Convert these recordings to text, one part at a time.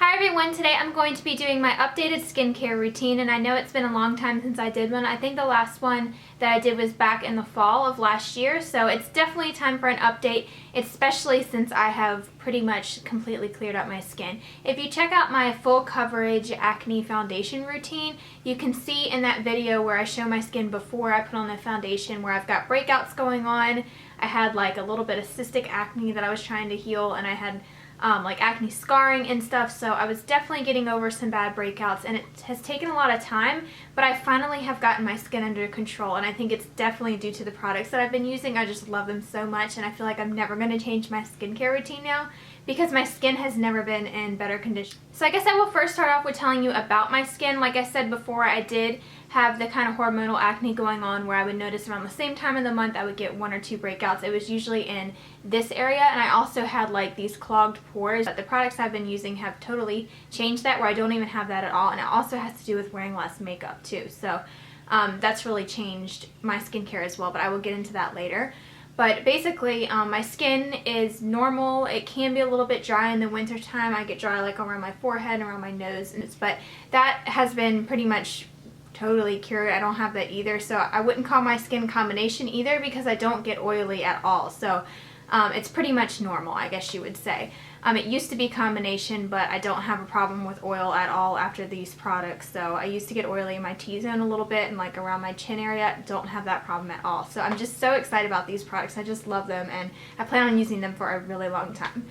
Hi everyone, today I'm going to be doing my updated skincare routine, and I know it's been a long time since I did one. I think the last one that I did was back in the fall of last year, so it's definitely time for an update, especially since I have pretty much completely cleared up my skin. If you check out my full coverage acne foundation routine, you can see in that video where I show my skin before I put on the foundation where I've got breakouts going on. I had like a little bit of cystic acne that I was trying to heal, and I had like acne scarring and stuff, so I was definitely getting over some bad breakouts, and it has taken a lot of time, but I finally have gotten my skin under control, and I think it's definitely due to the products that I've been using. I just love them so much, and I feel like I'm never going to change my skincare routine now because my skin has never been in better condition. So I guess I will first start off with telling you about my skin. Like I said before, I did have the kind of hormonal acne going on where I would notice around the same time of the month I would get 1 or 2 breakouts. It was usually in this area, and I also had like these clogged pores. But the products I've been using have totally changed that, where I don't even have that at all, and it also has to do with wearing less makeup too. So that's really changed my skincare as well, but I will get into that later. But basically, my skin is normal. It can be a little bit dry in the winter time. I get dry like around my forehead and around my nose, but that has been pretty much totally cured. I don't have that either, so I wouldn't call my skin combination either because I don't get oily at all. So it's pretty much normal, I guess you would say. It used to be combination, but I don't have a problem with oil at all after these products. So I used to get oily in my T-zone a little bit and like around my chin area. Don't have that problem at all. So I'm just so excited about these products. I just love them, and I plan on using them for a really long time.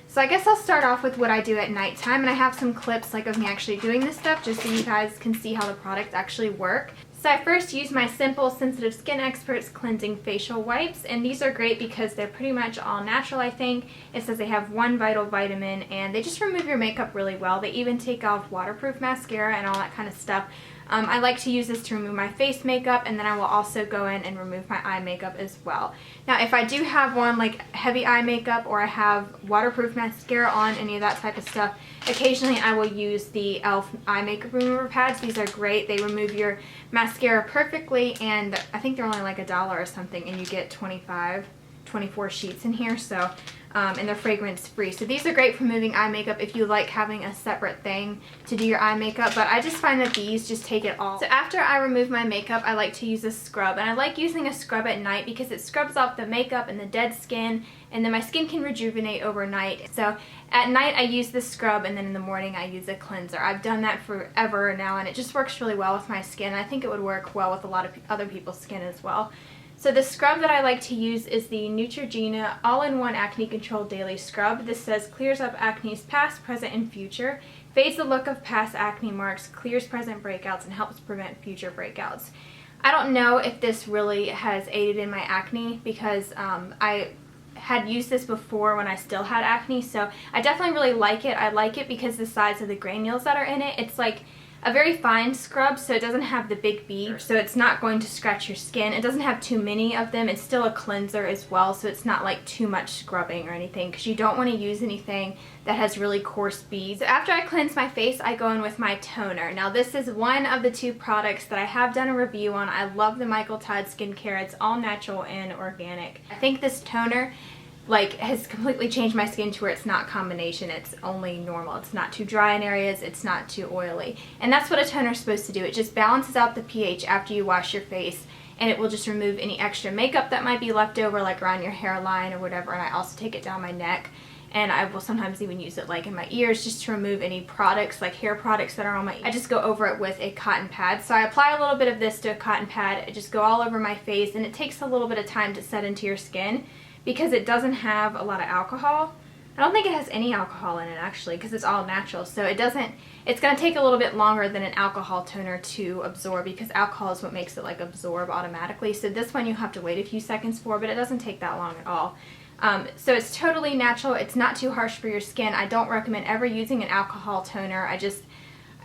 So I guess I'll start off with what I do at nighttime, and I have some clips like of me actually doing this stuff just so you guys can see how the products actually work. So I first use my Simple Sensitive Skin Experts Cleansing Facial Wipes, and these are great because they're pretty much all natural, I think. It says they have 1 vital vitamin, and they just remove your makeup really well. They even take off waterproof mascara and all that kind of stuff. I like to use this to remove my face makeup, and then I will also go in and remove my eye makeup as well. Now if I do have one like heavy eye makeup, or I have waterproof mascara on, any of that type of stuff, occasionally I will use the e.l.f. eye makeup remover pads. These are great. They remove your mascara perfectly, and I think they're only like $1 or something, and you get 24 sheets in here. So and they're fragrance free. So these are great for removing eye makeup if you like having a separate thing to do your eye makeup, but I just find that these just take it all. So after I remove my makeup, I like to use a scrub, and I like using a scrub at night because it scrubs off the makeup and the dead skin, and then my skin can rejuvenate overnight. So at night I use this scrub, and then in the morning I use a cleanser. I've done that forever now, and it just works really well with my skin. I think it would work well with a lot of other people's skin as well. So the scrub that I like to use is the Neutrogena All-in-One Acne Control Daily Scrub. This says clears up acne's past, present, and future, fades the look of past acne marks, clears present breakouts, and helps prevent future breakouts. I don't know if this really has aided in my acne because I had used this before when I still had acne, so I definitely really like it. I like it because the size of the granules that are in it, it's like a very fine scrub, so it doesn't have the big beads, so it's not going to scratch your skin. It doesn't have too many of them. It's still a cleanser as well, so it's not like too much scrubbing or anything, because you don't want to use anything that has really coarse beads. So after I cleanse my face, I go in with my toner. Now this is one of the 2 products that I have done a review on. I love the Michael Todd skincare. It's all natural and organic. I think this toner has completely changed my skin to where it's not combination, it's only normal. It's not too dry in areas, it's not too oily. And that's what a toner is supposed to do. It just balances out the pH after you wash your face, and it will just remove any extra makeup that might be left over, like around your hairline or whatever. And I also take it down my neck, and I will sometimes even use it like in my ears just to remove any products, like hair products that are on my ears. I just go over it with a cotton pad. So I apply a little bit of this to a cotton pad. I just go all over my face, and it takes a little bit of time to set into your skin because it doesn't have a lot of alcohol. I don't think it has any alcohol in it actually, because it's all natural. So it's going to take a little bit longer than an alcohol toner to absorb, because alcohol is what makes it like absorb automatically. So this one you have to wait a few seconds for, but it doesn't take that long at all. So it's totally natural. It's not too harsh for your skin. I don't recommend ever using an alcohol toner.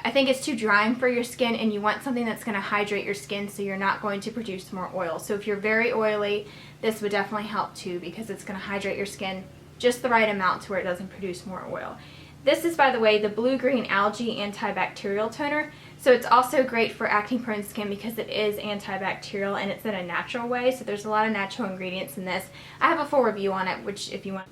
I think it's too drying for your skin, and you want something that's going to hydrate your skin so you're not going to produce more oil. So if you're very oily, this would definitely help too, because it's going to hydrate your skin just the right amount to where it doesn't produce more oil. This is, by the way, the Blue-Green Algae Antibacterial Toner. So it's also great for acne-prone skin because it is antibacterial and it's in a natural way. So there's a lot of natural ingredients in this. I have a full review on it, which if you want.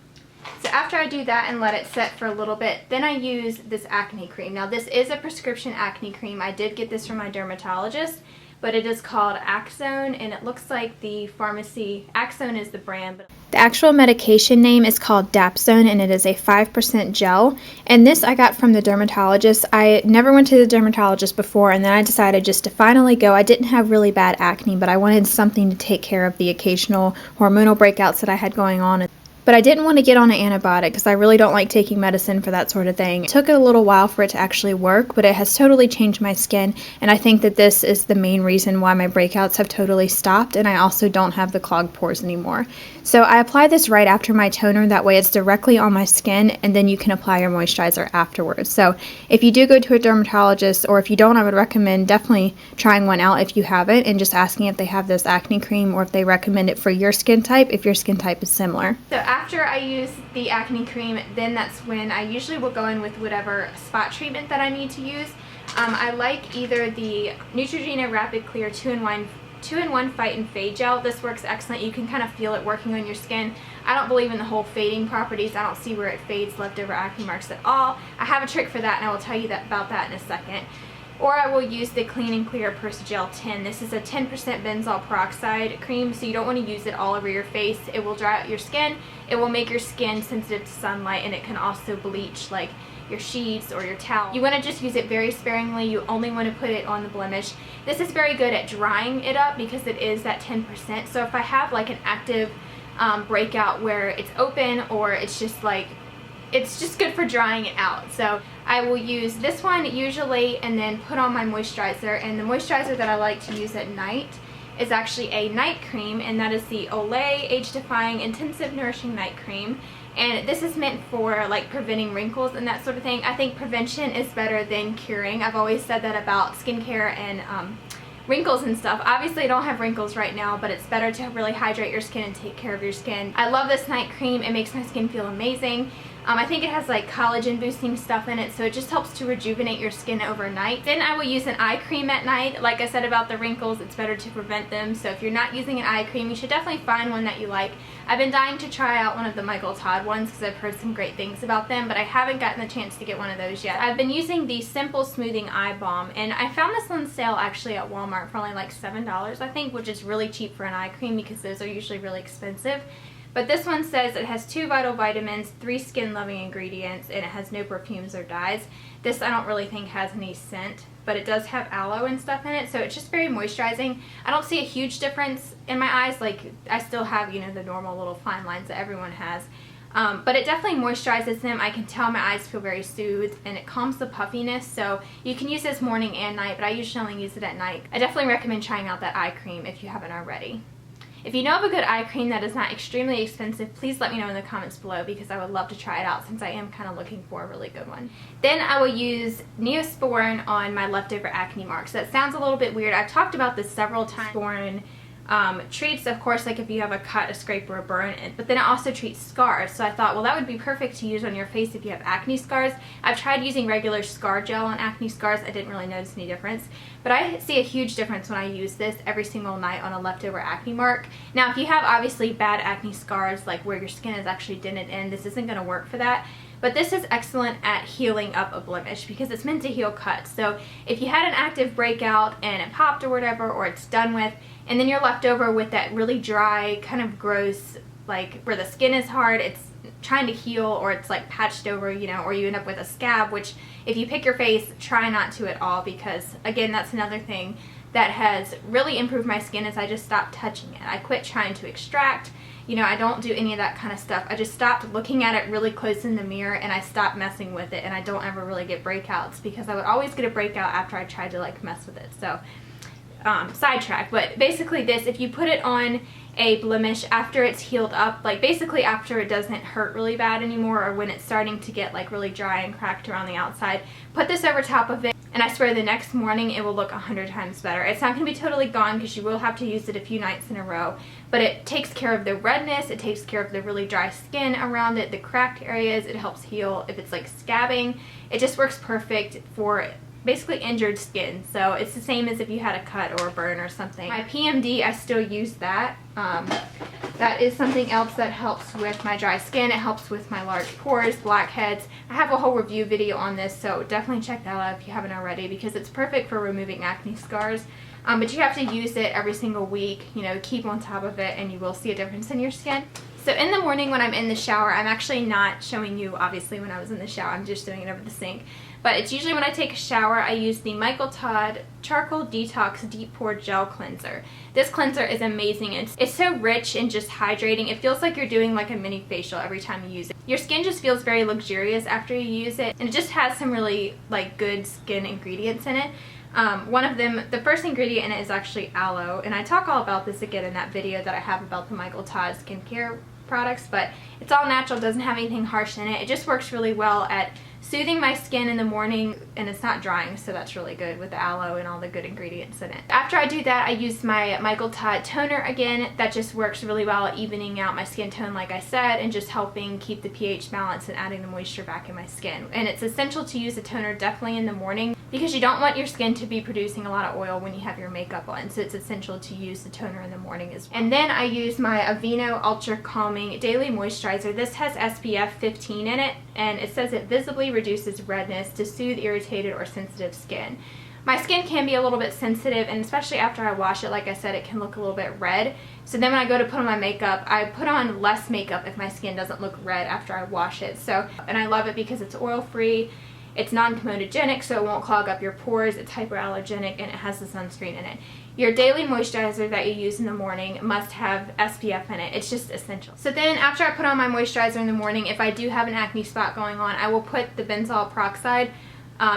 So after I do that and let it set for a little bit, then I use this acne cream. Now this is a prescription acne cream. I did get this from my dermatologist, but it is called Axone, and it looks like the pharmacy, Axone is the brand. The actual medication name is called Dapsone, and it is a 5% gel. And this I got from the dermatologist. I never went to the dermatologist before, and then I decided just to finally go. I didn't have really bad acne, but I wanted something to take care of the occasional hormonal breakouts that I had going on. But I didn't want to get on an antibiotic because I really don't like taking medicine for that sort of thing. It took a little while for it to actually work, but it has totally changed my skin, and I think that this is the main reason why my breakouts have totally stopped, and I also don't have the clogged pores anymore. So I apply this right after my toner, that way it's directly on my skin, and then you can apply your moisturizer afterwards. So if you do go to a dermatologist, or if you don't, I would recommend definitely trying one out if you haven't, and just asking if they have this acne cream or if they recommend it for your skin type, if your skin type is similar. So after I use the acne cream, then that's when I usually will go in with whatever spot treatment that I need to use. I like either the Neutrogena Rapid Clear 2-in-1 Fight and Fade Gel. This works excellent. You can kind of feel it working on your skin. I don't believe in the whole fading properties. I don't see where it fades leftover acne marks at all. I have a trick for that, and I will tell you about that in a second. Or I will use the Clean and Clear Purse Gel 10. This is a 10% benzoyl peroxide cream, so you don't want to use it all over your face. It will dry out your skin. It will make your skin sensitive to sunlight, and it can also bleach like your sheets or your towel. You want to just use it very sparingly. You only want to put it on the blemish. This is very good at drying it up because it is that 10%. So if I have like an active breakout where it's open, or it's just like, it's just good for drying it out. So I will use this one usually and then put on my moisturizer, and the moisturizer that I like to use at night is actually a night cream, and that is the Olay Age Defying Intensive Nourishing Night Cream. And this is meant for like preventing wrinkles and that sort of thing. I think prevention is better than curing. I've always said that about skincare and wrinkles and stuff. Obviously I don't have wrinkles right now, but it's better to really hydrate your skin and take care of your skin. I love this night cream. It makes my skin feel amazing. I think it has like collagen boosting stuff in it, so it just helps to rejuvenate your skin overnight. Then I will use an eye cream at night. Like I said about the wrinkles, it's better to prevent them. So if you're not using an eye cream, you should definitely find one that you like. I've been dying to try out one of the Michael Todd ones because I've heard some great things about them, but I haven't gotten the chance to get one of those yet. I've been using the Simple Smoothing Eye Balm, and I found this on sale actually at Walmart for only like $7, I think, which is really cheap for an eye cream because those are usually really expensive. But this one says it has 2 vital vitamins, 3 skin-loving ingredients, and it has no perfumes or dyes. This I don't really think has any scent, but it does have aloe and stuff in it, so it's just very moisturizing. I don't see a huge difference in my eyes. Like, I still have, you know, the normal little fine lines that everyone has. But it definitely moisturizes them. I can tell my eyes feel very soothed, and it calms the puffiness, so you can use this morning and night, but I usually only use it at night. I definitely recommend trying out that eye cream if you haven't already. If you know of a good eye cream that is not extremely expensive, please let me know in the comments below because I would love to try it out since I am kind of looking for a really good one. Then I will use Neosporin on my leftover acne marks. That sounds a little bit weird. I've talked about this several times. Neosporin treats, of course, like if you have a cut, a scrape, or a burn, but then it also treats scars. So I thought, well, that would be perfect to use on your face if you have acne scars. I've tried using regular scar gel on acne scars. I didn't really notice any difference, but I see a huge difference when I use this every single night on a leftover acne mark. Now, if you have obviously bad acne scars, like where your skin is actually dented in, this isn't going to work for that. But this is excellent at healing up a blemish because it's meant to heal cuts. So if you had an active breakout and it popped or whatever, or it's done with, and then you're left over with that really dry, kind of gross, like where the skin is hard, it's trying to heal, or it's like patched over, you know, or you end up with a scab, which if you pick your face, try not to at all, because again, that's another thing that has really improved my skin is I just stopped touching it. I quit trying to extract. You know, I don't do any of that kind of stuff. I just stopped looking at it really close in the mirror, and I stopped messing with it, and I don't ever really get breakouts because I would always get a breakout after I tried to like mess with it. So sidetrack, but basically this, if you put it on a blemish after it's healed up, like basically after it doesn't hurt really bad anymore, or when it's starting to get like really dry and cracked around the outside, put this over top of it, and I swear the next morning it will look 100 times better. It's not going to be totally gone because you will have to use it a few nights in a row, but it takes care of the redness, it takes care of the really dry skin around it, the cracked areas, it helps heal if it's like scabbing. It just works perfect for basically injured skin, so it's the same as if you had a cut or a burn or something. My PMD, I still use that. That is something else that helps with my dry skin. It helps with my large pores, blackheads. I have a whole review video on this, so definitely check that out if you haven't already, because it's perfect for removing acne scars. But you have to use it every single week, you know, keep on top of it, and you will see a difference in your skin. So in the morning when I'm in the shower, I'm actually not showing you obviously when I was in the shower, I'm just doing it over the sink. But it's usually when I take a shower, I use the Michael Todd Charcoal Detox Deep Pore Gel Cleanser. This cleanser is amazing. It's so rich and just hydrating. It feels like you're doing like a mini facial every time you use it. Your skin just feels very luxurious after you use it, and it just has some really like good skin ingredients in it. One of them, the first ingredient in it is actually aloe, and I talk all about this again in that video that I have about the Michael Todd skincare products, but it's all natural, doesn't have anything harsh in it. It just works really well at soothing my skin in the morning, and it's not drying, so that's really good with the aloe and all the good ingredients in it. After I do that, I use my Michael Todd toner again. That just works really well at evening out my skin tone, like I said, and just helping keep the pH balance and adding the moisture back in my skin. And it's essential to use a toner definitely in the morning, because you don't want your skin to be producing a lot of oil when you have your makeup on, so it's essential to use the toner in the morning as well. And then I use my Aveeno Ultra Calming Daily Moisturizer. This has SPF 15 in it, and it says it visibly reduces redness to soothe irritated or sensitive skin. My skin can be a little bit sensitive, and especially after I wash it, like I said, it can look a little bit red. So then when I go to put on my makeup, I put on less makeup if my skin doesn't look red after I wash it. So, and I love it because it's oil-free. It's non-comedogenic, so it won't clog up your pores. It's hypoallergenic, and it has the sunscreen in it. Your daily moisturizer that you use in the morning must have SPF in it. It's just essential. So then after I put on my moisturizer in the morning, if I do have an acne spot going on, I will put the benzoyl peroxide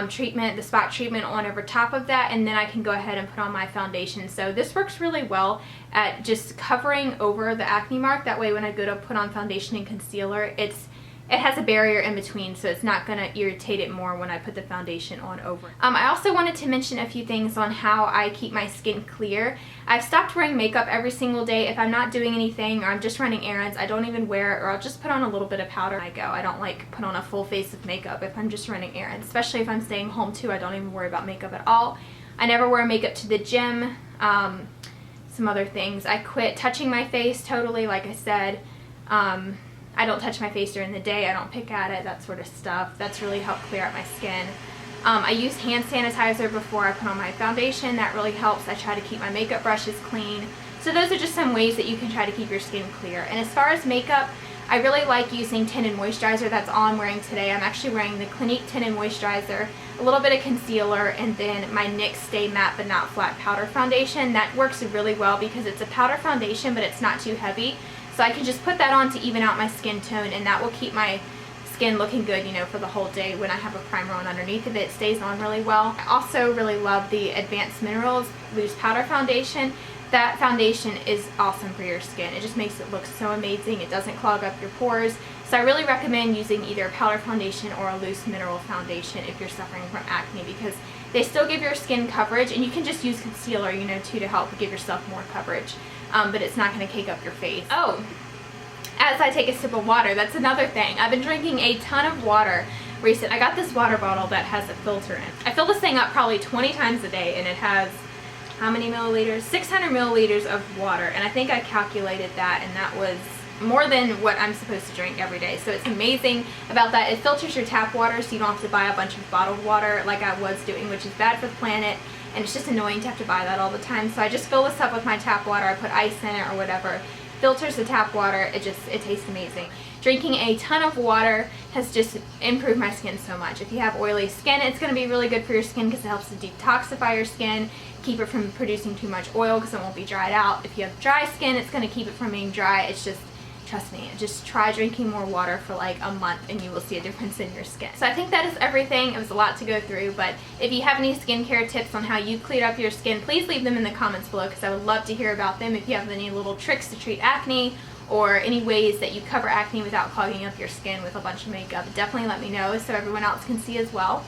treatment, the spot treatment, on over top of that, and then I can go ahead and put on my foundation. So this works really well at just covering over the acne mark. That way when I go to put on foundation and concealer, it has a barrier in between, so it's not going to irritate it more when I put the foundation on over. I also wanted to mention a few things on how I keep my skin clear. I've stopped wearing makeup every single day. If I'm not doing anything or I'm just running errands, I don't even wear it, or I'll just put on a little bit of powder when I go. I don't like put on a full face of makeup if I'm just running errands, especially if I'm staying home too. I don't even worry about makeup at all. I never wear makeup to the gym. Some other things. I quit touching my face totally, like I said. I don't touch my face during the day. I don't pick at it, that sort of stuff. That's really helped clear out my skin. I use hand sanitizer before I put on my foundation. That really helps. I try to keep my makeup brushes clean. So those are just some ways that you can try to keep your skin clear. And as far as makeup, I really like using tinted moisturizer. That's all I'm wearing today. I'm actually wearing the Clinique tinted moisturizer, a little bit of concealer, and then my NYX Stay Matte But Not Flat powder foundation. That works really well because it's a powder foundation, but it's not too heavy. So I can just put that on to even out my skin tone, and that will keep my skin looking good, you know, for the whole day. When I have a primer on underneath of it, it stays on really well. I also really love the Advanced Minerals Loose Powder Foundation. That foundation is awesome for your skin. It just makes it look so amazing. It doesn't clog up your pores. So I really recommend using either a powder foundation or a loose mineral foundation if you're suffering from acne, because they still give your skin coverage, and you can just use concealer, you know, too, to help give yourself more coverage. But it's not going to cake up your face. Oh, as I take a sip of water, that's another thing. I've been drinking a ton of water recently. I got this water bottle that has a filter in it. I fill this thing up probably 20 times a day, and it has how many milliliters? 600 milliliters of water, and I think I calculated that, and that was more than what I'm supposed to drink every day. So it's amazing about that. It filters your tap water, so you don't have to buy a bunch of bottled water like I was doing, which is bad for the planet, and it's just annoying to have to buy that all the time. So I just fill this up with my tap water. I put ice in it or whatever. Filters the tap water. It tastes amazing. Drinking a ton of water has just improved my skin so much. If you have oily skin, it's going to be really good for your skin because it helps to detoxify your skin, keep it from producing too much oil because it won't be dried out. If you have dry skin, it's going to keep it from being dry. It's just, trust me, just try drinking more water for like a month and you will see a difference in your skin. So I think that is everything. It was a lot to go through, but if you have any skincare tips on how you cleared up your skin, please leave them in the comments below because I would love to hear about them. If you have any little tricks to treat acne or any ways that you cover acne without clogging up your skin with a bunch of makeup, definitely let me know so everyone else can see as well.